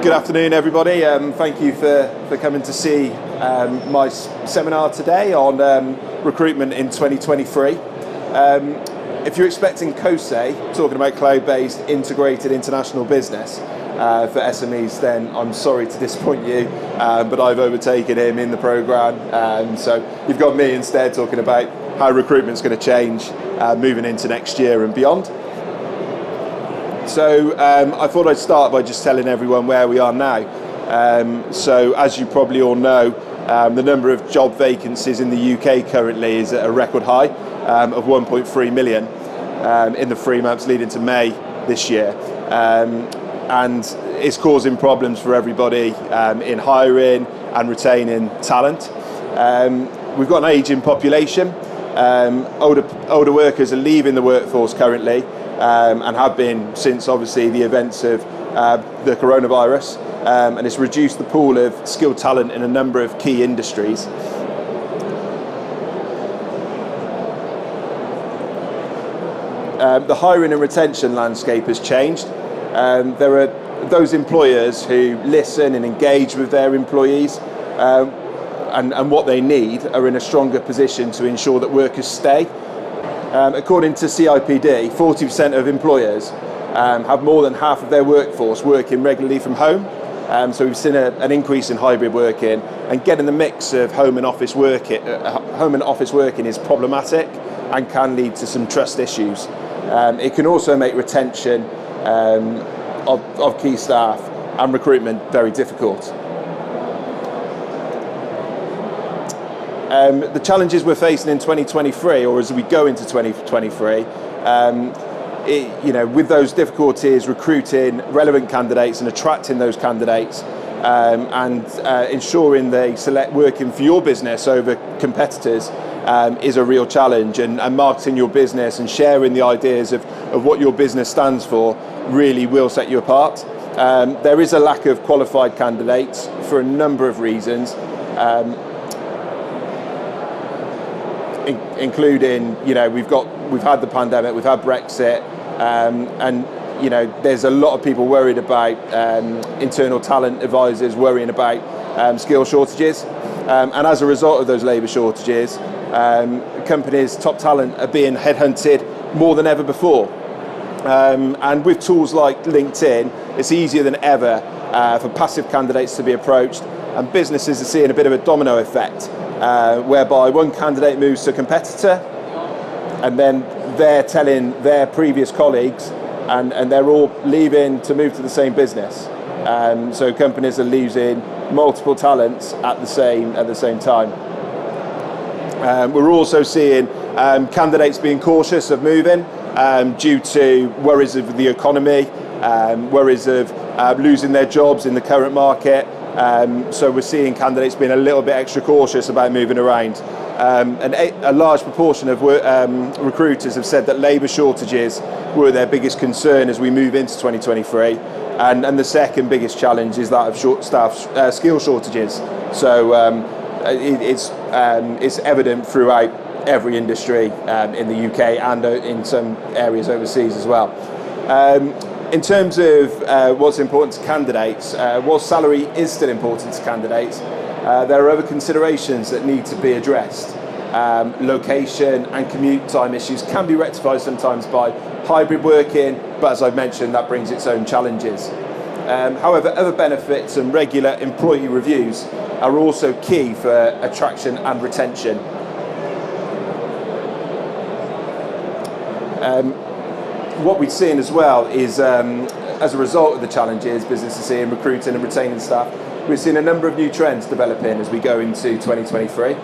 Good afternoon, everybody. Thank you for coming to see my seminar today on recruitment in 2023. If you're expecting Kosei talking about cloud-based integrated international business for SMEs, then I'm sorry to disappoint you, but I've overtaken him in the programme. So you've got me instead talking about how recruitment's going to change moving into next year and beyond. So I thought I'd start by just telling everyone where we are now. So as you probably all know, the number of job vacancies in the UK currently is at a record high of 1.3 million in the 3 months leading to May this year. And it's causing problems for everybody in hiring and retaining talent. We've got an ageing population. Older workers are leaving the workforce currently, and have been since obviously the events of the coronavirus, and it's reduced the pool of skilled talent in a number of key industries. The hiring and retention landscape has changed. There are those employers who listen and engage with their employees, and what they need are in a stronger position to ensure that workers stay. According to CIPD, 40% of employers have more than half of their workforce working regularly from home. So we've seen an increase in hybrid working, and getting the mix of home and office working is problematic and can lead to some trust issues. It can also make retention of key staff and recruitment very difficult. The challenges we're facing in 2023, or as we go into 2023, with those difficulties recruiting relevant candidates and attracting those candidates, and ensuring they select working for your business over competitors is a real challenge. And marketing your business and sharing the ideas of what your business stands for really will set you apart. There is a lack of qualified candidates for a number of reasons. Including, we've had the pandemic, we've had Brexit, and there's a lot of people worried about internal talent advisors worrying about skill shortages, and as a result of those labour shortages, companies' top talent are being headhunted more than ever before. And with tools like LinkedIn, it's easier than ever for passive candidates to be approached, and businesses are seeing a bit of a domino effect. Whereby one candidate moves to a competitor, and then they're telling their previous colleagues, and they're all leaving to move to the same business. So companies are losing multiple talents at the same time. We're also seeing candidates being cautious of moving due to worries of the economy, worries of losing their jobs in the current market. So we're seeing candidates being a little bit extra cautious about moving around. And a large proportion of recruiters have said that labour shortages were their biggest concern as we move into 2023. And the second biggest challenge is that of skill shortages. So it's evident throughout every industry in the UK and in some areas overseas as well. In terms of what's important to candidates, while salary is still important to candidates, there are other considerations that need to be addressed. Location and commute time issues can be rectified sometimes by hybrid working, but as I've mentioned, that brings its own challenges. However, other benefits and regular employee reviews are also key for attraction and retention. What we've seen as well is, as a result of the challenges businesses see in recruiting and retaining staff, we've seen a number of new trends developing as we go into 2023.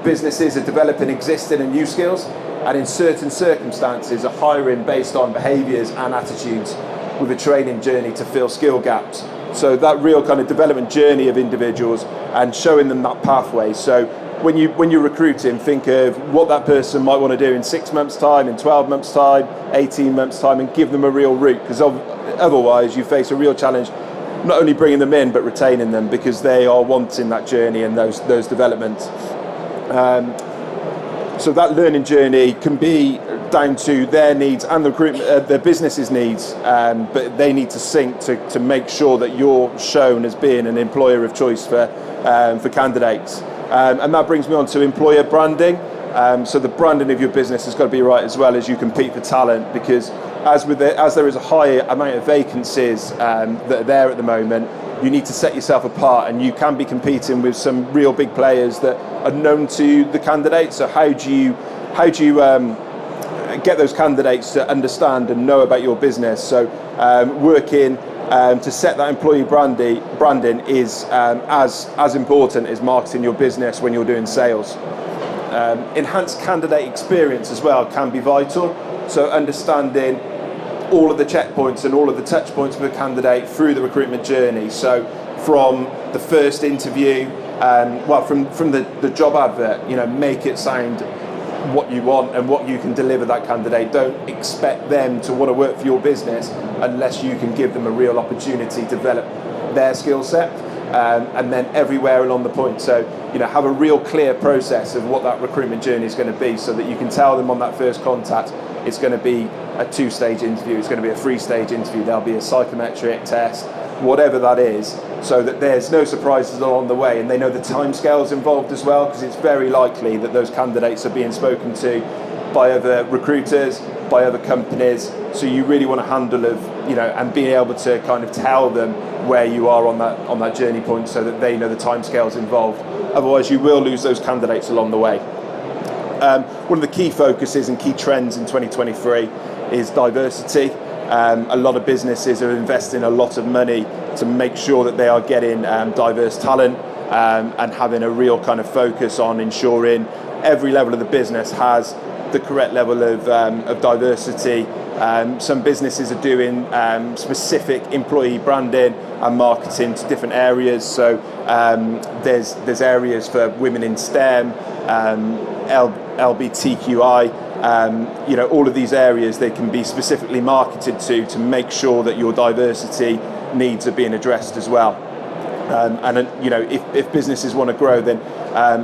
Businesses are developing existing and new skills, and in certain circumstances are hiring based on behaviours and attitudes with a training journey to fill skill gaps. So that real kind of development journey of individuals and showing them that pathway. So when you're recruiting, think of what that person might want to do in 6 months' time, in 12 months' time, 18 months' time, and give them a real route, because otherwise you face a real challenge not only bringing them in but retaining them, because they are wanting that journey and those developments. So that learning journey can be down to their needs and the recruitment, their business's needs, but they need to sync to make sure that you're shown as being an employer of choice for candidates. And that brings me on to employer branding. So the branding of your business has got to be right as well as you compete for talent, because as there is a high amount of vacancies that are there at the moment, you need to set yourself apart, and you can be competing with some real big players that are known to the candidates. So how do you get those candidates to understand and know about your business? So working to set that employee branding is as important as marketing your business when you're doing sales. Enhanced candidate experience as well can be vital. So understanding all of the checkpoints and all of the touch points for a candidate through the recruitment journey. So from the first interview, from the job advert, make it sound what you want and what you can deliver that candidate. Don't expect them to want to work for your business unless you can give them a real opportunity to develop their skill set. And then everywhere along the point. So, have a real clear process of what that recruitment journey is going to be, so that you can tell them on that first contact it's going to be a 2-stage interview, it's going to be a 3-stage interview, there'll be a psychometric test, whatever that is, so that there's no surprises along the way, and they know the timescales involved as well, because it's very likely that those candidates are being spoken to by other recruiters, by other companies. So you really want to handle and being able to kind of tell them where you are on that journey point, so that they know the timescales involved. Otherwise, you will lose those candidates along the way. One of the key focuses and key trends in 2023 is diversity. A lot of businesses are investing a lot of money to make sure that they are getting diverse talent, and having a real kind of focus on ensuring every level of the business has the correct level of diversity. Some businesses are doing specific employee branding and marketing to different areas. So there's areas for women in STEM, LGBTQI. All of these areas, they can be specifically marketed to make sure that your diversity needs are being addressed as well. If businesses want to grow, then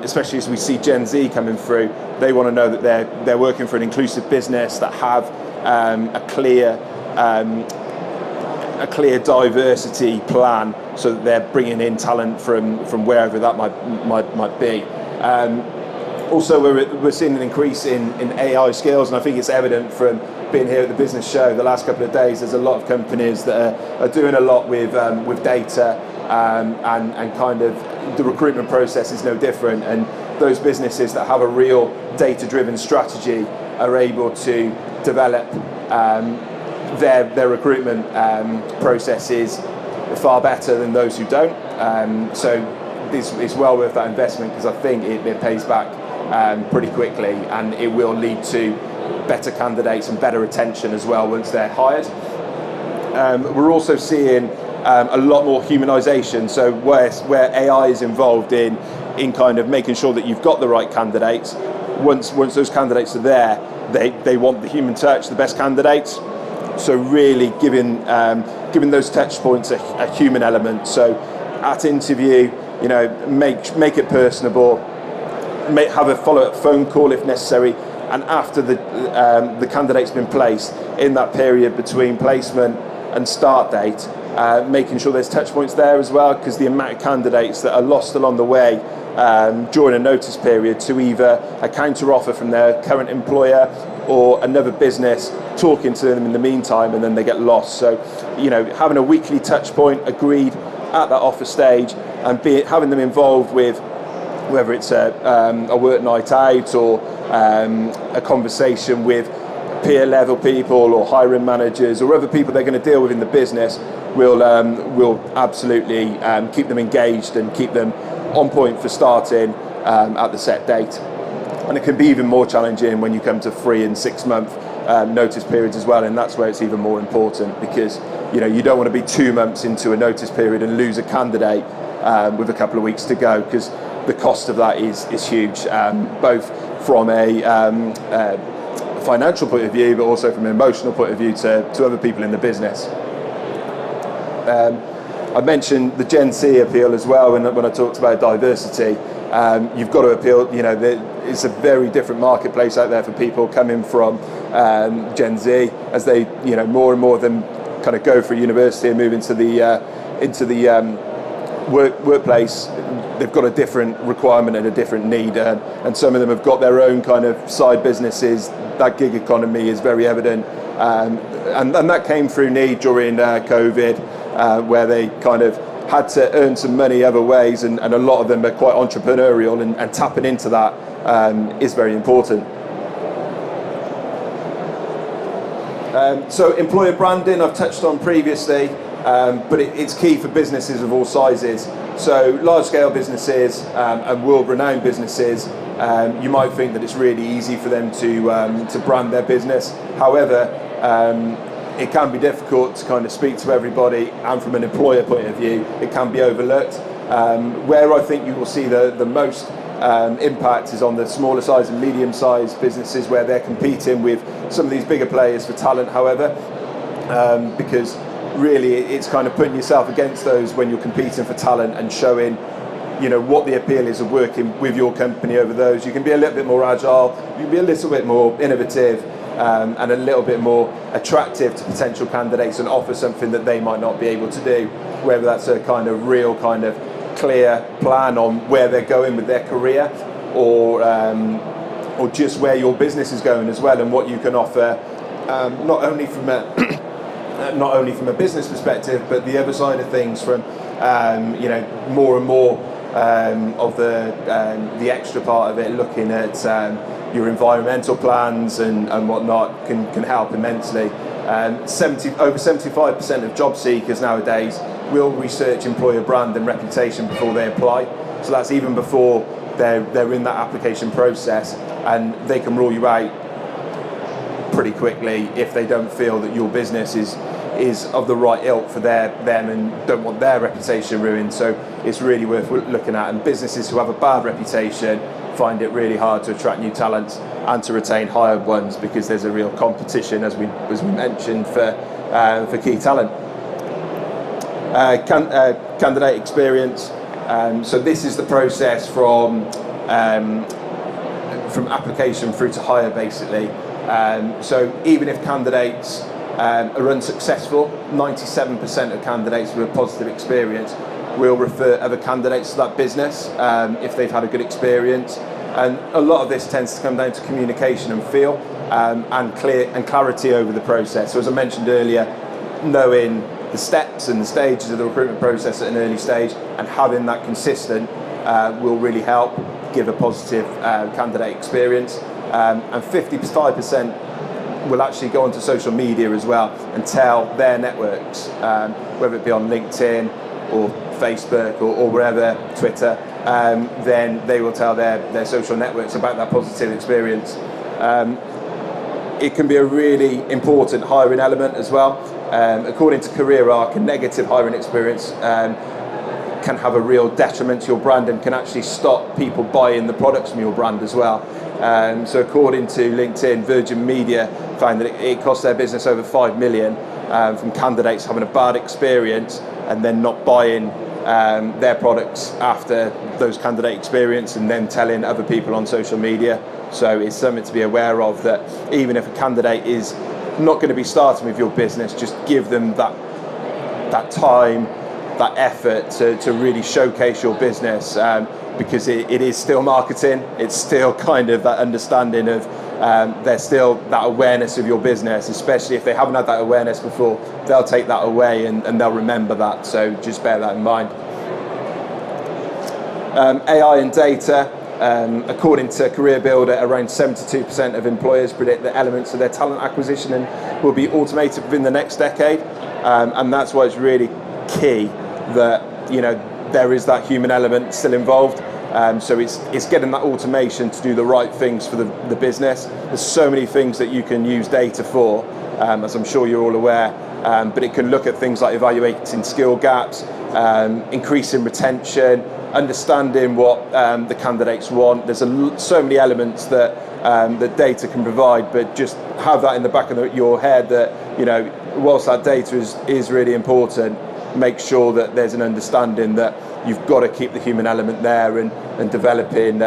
especially as we see Gen Z coming through, they want to know that they're working for an inclusive business that have a clear diversity plan, so that they're bringing in talent from wherever that might be. Also, we're seeing an increase in AI skills, and I think it's evident from being here at the business show the last couple of days. There's a lot of companies that are doing a lot with data, and kind of the recruitment process is no different. And those businesses that have a real data-driven strategy are able to develop their recruitment processes far better than those who don't. So it's well worth that investment, because I think it pays back pretty quickly, and it will lead to better candidates and better retention as well once they're hired. We're also seeing a lot more humanisation. So where AI is involved in kind of making sure that you've got the right candidates. Once those candidates are there, they want the human touch, the best candidates. So really giving those touch points a human element. So at interview, make it personable. Have a follow-up phone call if necessary, and after the candidate's been placed, in that period between placement and start date, making sure there's touch points there as well, because the amount of candidates that are lost along the way during a notice period to either a counter offer from their current employer or another business talking to them in the meantime, and then they get lost. So having a weekly touch point agreed at that offer stage, and having them involved with whether it's a work night out or a conversation with peer level people or hiring managers or other people they're going to deal with in the business, will absolutely keep them engaged and keep them on point for starting at the set date. And it can be even more challenging when you come to 3 and 6 month notice periods as well, and that's where it's even more important, because you don't want to be 2 months into a notice period and lose a candidate with a couple of weeks to go, because the cost of that is huge, both from a financial point of view, but also from an emotional point of view to other people in the business. I mentioned the Gen Z appeal as well when I talked about diversity. You've got to appeal, it's a very different marketplace out there for people coming from Gen Z, as they, more and more of them kind of go through university and move into the workplace. They've got a different requirement and a different need, and some of them have got their own kind of side businesses. That gig economy is very evident, and that came through need during COVID, where they kind of had to earn some money other ways, and a lot of them are quite entrepreneurial, and tapping into that is very important. So employer branding I've touched on previously, but it's key for businesses of all sizes. So large-scale businesses and world-renowned businesses, you might think that it's really easy for them to brand their business. However, it can be difficult to kind of speak to everybody, and from an employer point of view, it can be overlooked. Where I think you will see the most impact is on the smaller size and medium sized businesses, where they're competing with some of these bigger players for talent, however, because really it's kind of putting yourself against those when you're competing for talent and showing what the appeal is of working with your company over those. You can be a little bit more agile, you can be a little bit more innovative, and a little bit more attractive to potential candidates, and offer something that they might not be able to do, whether that's a kind of real kind of clear plan on where they're going with their career, or just where your business is going as well, and what you can offer, not only from a business perspective, but the other side of things, from more and more of the extra part of it, looking at your environmental plans and whatnot, can help immensely. Over 75% of job seekers nowadays will research employer brand and reputation before they apply. So that's even before they're in that application process, and they can rule you out pretty quickly if they don't feel that your business is of the right ilk for them and don't want their reputation ruined. So it's really worth looking at, and businesses who have a bad reputation find it really hard to attract new talents and to retain hired ones, because there's a real competition, as we mentioned, for key talent. Candidate experience. So this is the process from application through to hire, basically. So even if candidates are unsuccessful, 97% of candidates with a positive experience will refer other candidates to that business if they've had a good experience. And a lot of this tends to come down to communication and feel, and clarity over the process. So as I mentioned earlier, knowing the steps and the stages of the recruitment process at an early stage, and having that consistent will really help give a positive candidate experience. And 55% will actually go onto social media as well and tell their networks, whether it be on LinkedIn or Facebook or wherever, Twitter, then they will tell their social networks about that positive experience. It can be a really important hiring element as well. According to Career Arc, a negative hiring experience can have a real detriment to your brand, and can actually stop people buying the products from your brand as well. So according to LinkedIn, Virgin Media found that it cost their business over 5 million from candidates having a bad experience and then not buying their products after those candidate experience, and then telling other people on social media. So it's something to be aware of, that even if a candidate is not going to be starting with your business, just give them that time, that effort to really showcase your business, because it is still marketing. It's still kind of that understanding of there's still that awareness of your business, especially if they haven't had that awareness before. They'll take that away and they'll remember that, so just bear that in mind. AI and data. According to Career Builder, around 72% of employers predict that elements of their talent acquisition will be automated within the next decade, and that's why it's really key that there is that human element still involved. So it's getting that automation to do the right things for the business. There's so many things that you can use data for, as I'm sure you're all aware, but it can look at things like evaluating skill gaps, increasing retention, understanding what the candidates want. There's so many elements that data can provide, but just have that in the back of your head that, whilst that data is really important, make sure that there's an understanding that you've got to keep the human element there, and developing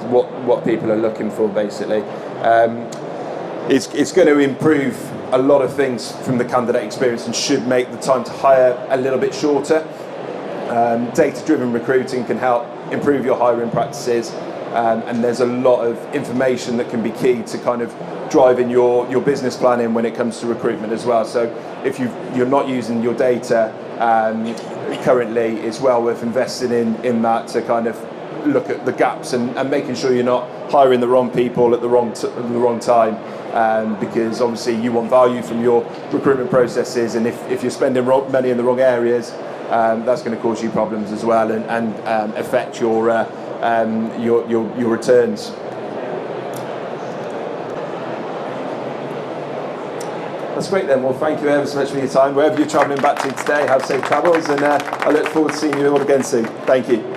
what people are looking for, basically. It's going to improve a lot of things from the candidate experience and should make the time to hire a little bit shorter. Data-driven recruiting can help improve your hiring practices, and there's a lot of information that can be key to kind of driving your business planning when it comes to recruitment as well. So if you're not using your data currently, it's well worth investing in that to kind of look at the gaps and making sure you're not hiring the wrong people at the wrong time, because obviously you want value from your recruitment processes, and if you're spending money in the wrong areas, that's going to cause you problems as well and affect your returns. That's great then. Well, thank you ever so much for your time. Wherever you're travelling back to today, have safe travels, and I look forward to seeing you all again soon. Thank you.